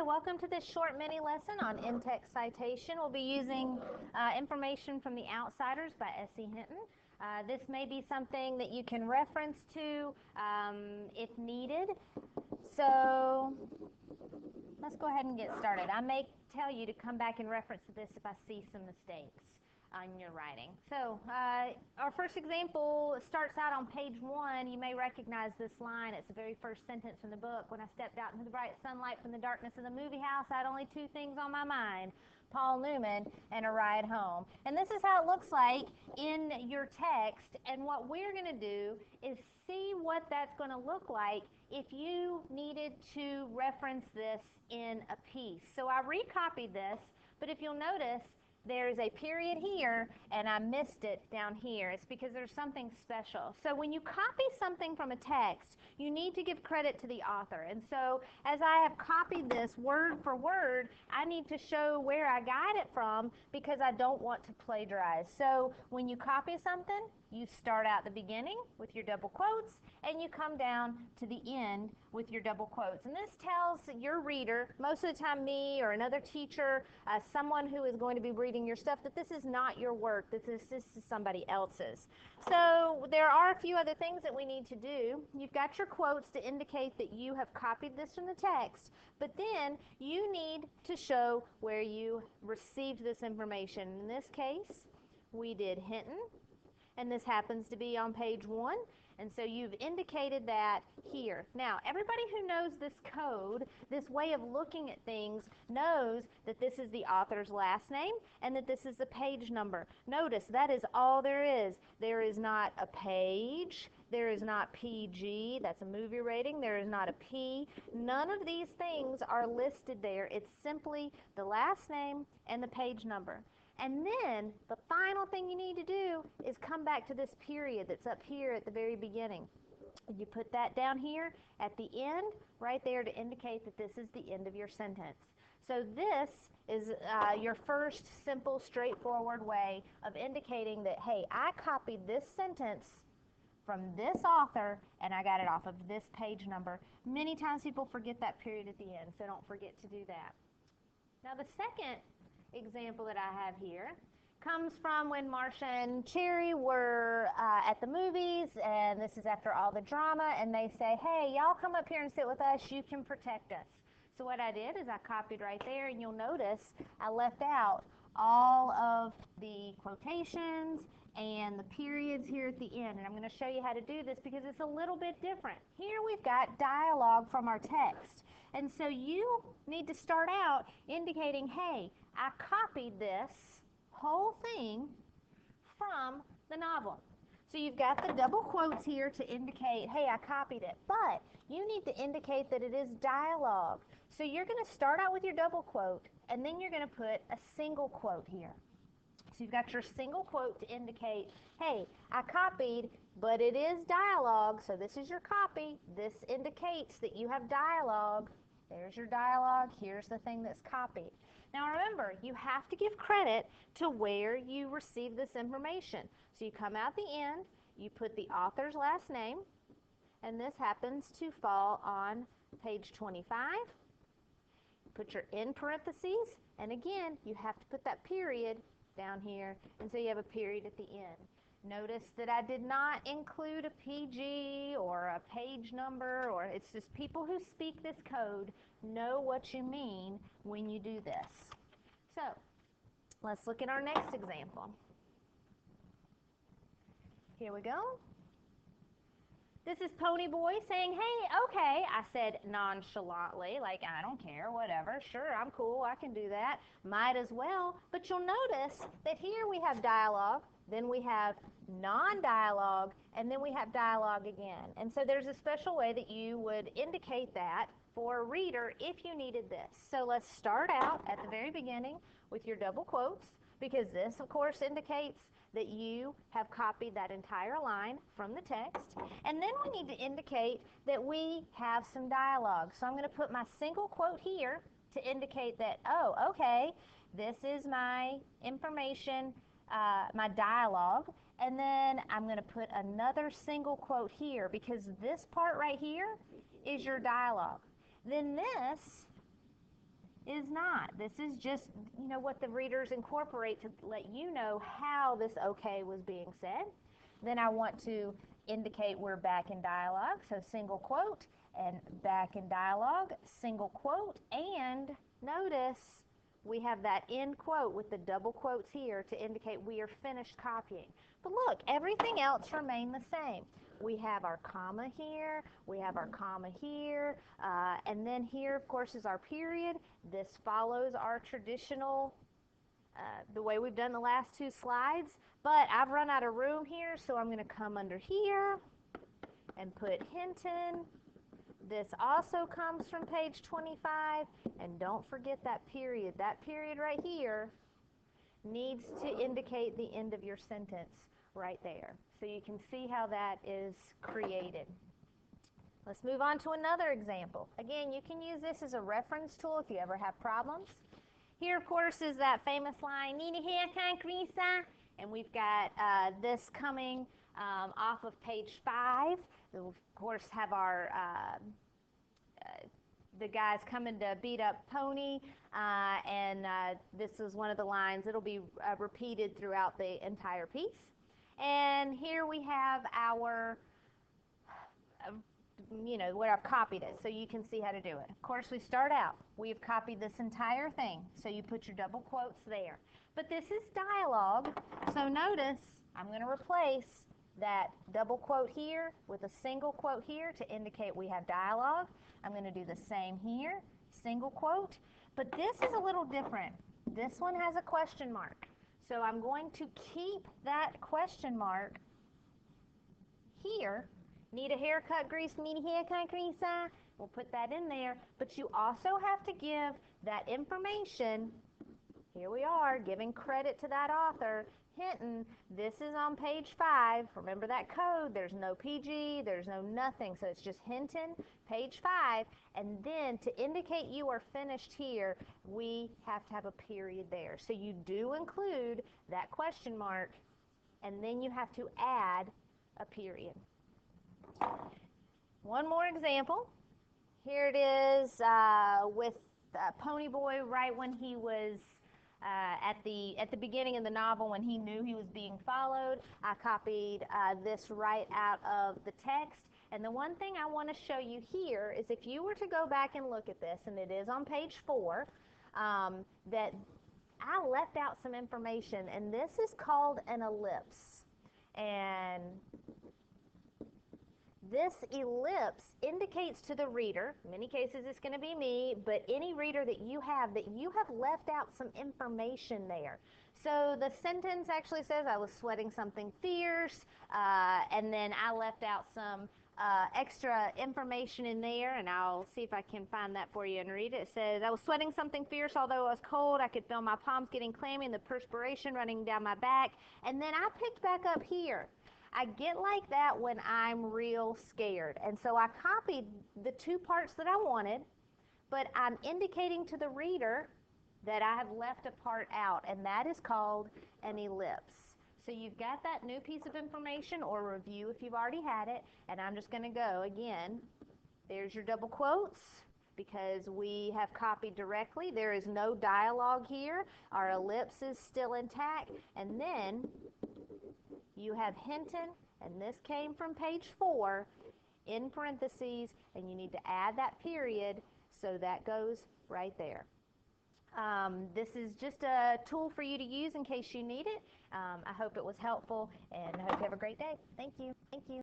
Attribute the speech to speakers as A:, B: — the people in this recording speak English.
A: Hi, welcome to this short mini lesson on in-text citation. We'll be using information from The Outsiders by S.E. Hinton. This may be something that you can reference to if needed. So let's go ahead and get started. I may tell you to come back and reference this if I see some mistakes on your writing. So our first example starts out on page 1. You may recognize this line. It's the very first sentence from the book. When I stepped out into the bright sunlight from the darkness of the movie house, I had only two things on my mind: Paul Newman and a ride home. And this is how it looks like in your text. And what we're going to do is see what that's going to look like if you needed to reference this in a piece. So I recopied this, but if you'll notice, there's a period here, and I missed it down here. It's because there's something special. So when you copy something from a text, you need to give credit to the author. And so as I have copied this word for word, I need to show where I got it from because I don't want to plagiarize. So when you copy something, you start out the beginning with your double quotes, and you come down to the end with your double quotes. And this tells your reader, most of the time me or another teacher, someone who is going to be reading your stuff, that this is not your work, this is somebody else's. So there are a few other things that we need to do. You've got your quotes to indicate that you have copied this from the text, but then you need to show where you received this information. In this case, we did Hinton, and this happens to be on page 1. And so you've indicated that here. Now, everybody who knows this code, this way of looking at things, knows that this is the author's last name and that this is the page number. Notice that is all there is. There is not a page. There is not PG. That's a movie rating. There is not a P. None of these things are listed there. It's simply the last name and the page number. And then the final thing you need to do is come back to this period that's up here at the very beginning. You put that down here at the end, right there, to indicate that this is the end of your sentence. So this is your first simple, straightforward way of indicating that, hey, I copied this sentence from this author and I got it off of this page number. Many times people forget that period at the end, so don't forget to do that. Now the second example that I have here comes from when Marsha and Cherry were at the movies, and this is after all the drama, and they say, hey, y'all come up here and sit with us, you can protect us. So what I did is I copied right there, and you'll notice I left out all of the quotations and the periods here at the end, and I'm going to show you how to do this because it's a little bit different. Here we've got dialogue from our text, and so you need to start out indicating, hey, I copied this whole thing from the novel. So you've got the double quotes here to indicate, hey, I copied it, but you need to indicate that it is dialogue. So you're going to start out with your double quote, and then you're going to put a single quote here. So you've got your single quote to indicate, hey, I copied, but it is dialogue, so this is your copy. This indicates that you have dialogue. There's your dialogue. Here's the thing that's copied. Now remember, you have to give credit to where you receive this information. So you come out the end, you put the author's last name, and this happens to fall on page 25. Put your in parentheses, and again, you have to put that period down here, and so you have a period at the end. Notice that I did not include a PG or a page number, or it's just people who speak this code know what you mean when you do this. So let's look at our next example. Here we go. This is Pony Boy saying, hey, okay. I said nonchalantly, like, I don't care, whatever. Sure, I'm cool, I can do that. Might as well. But you'll notice that here we have dialogue, then we have non-dialogue, and then we have dialogue again. And so there's a special way that you would indicate that for a reader if you needed this. So let's start out at the very beginning with your double quotes, because this, of course, indicates that you have copied that entire line from the text. And then we need to indicate that we have some dialogue. So I'm going to put my single quote here to indicate that, oh, okay, this is my information, my dialogue. And then I'm going to put another single quote here because this part right here is your dialogue. Then this is not. This is just, you know, what the readers incorporate to let you know how this okay was being said. Then I want to indicate we're back in dialogue, so single quote, and back in dialogue, single quote, and notice we have that end quote with the double quotes here to indicate we are finished copying. But look, everything else remained the same. We have our comma here, we have our comma here, and then here, of course, is our period. This follows our traditional, the way we've done the last two slides, but I've run out of room here, so I'm going to come under here and put Hinton. This also comes from page 25, and don't forget that period. That period right here needs to indicate the end of your sentence right there. So you can see how that is created. Let's move on to another example. Again, you can use this as a reference tool if you ever have problems. Here, of course, is that famous line, "Need a haircut, Grisa?" And we've got this coming off of page 5. We'll, of course, have our the guys coming to beat up Pony, and this is one of the lines. It'll be repeated throughout the entire piece. And here we have our, you know, where I've copied it, so you can see how to do it. Of course, we start out. We've copied this entire thing, so you put your double quotes there. But this is dialogue, so notice I'm going to replace that double quote here with a single quote here to indicate we have dialogue. I'm going to do the same here, single quote, but this is a little different. This one has a question mark, so I'm going to keep that question mark here. Need a haircut, Grease? Need a haircut, Grease? We'll put that in there, but you also have to give that information. Here we are, giving credit to that author. Hinton, this is on page 5. Remember that code, there's no PG, there's no nothing, so it's just Hinton, page 5, and then to indicate you are finished here, we have to have a period there. So you do include that question mark, and then you have to add a period. One more example. Here it is with Pony Boy right when he was at the beginning of the novel, when he knew he was being followed. I copied this right out of the text. And the one thing I want to show you here is if you were to go back and look at this, and it is on page 4, that I left out some information, and this is called an ellipse. And this ellipse indicates to the reader, in many cases it's going to be me, but any reader that you have left out some information there. So the sentence actually says, "I was sweating something fierce," and then I left out some extra information in there, and I'll see if I can find that for you and read it. It says, "I was sweating something fierce, although I was cold. I could feel my palms getting clammy and the perspiration running down my back." And then I picked back up here. I get like that when I'm real scared. And so I copied the two parts that I wanted, but I'm indicating to the reader that I have left a part out, and that is called an ellipse. So you've got that new piece of information, or review if you've already had it, and I'm just going to go again. There's your double quotes, because we have copied directly. There is no dialogue here. Our ellipse is still intact, and then you have Hinton, and this came from page 4, in parentheses, and you need to add that period, so that goes right there. This is just a tool for you to use in case you need it. I hope it was helpful, and I hope you have a great day. Thank you. Thank you.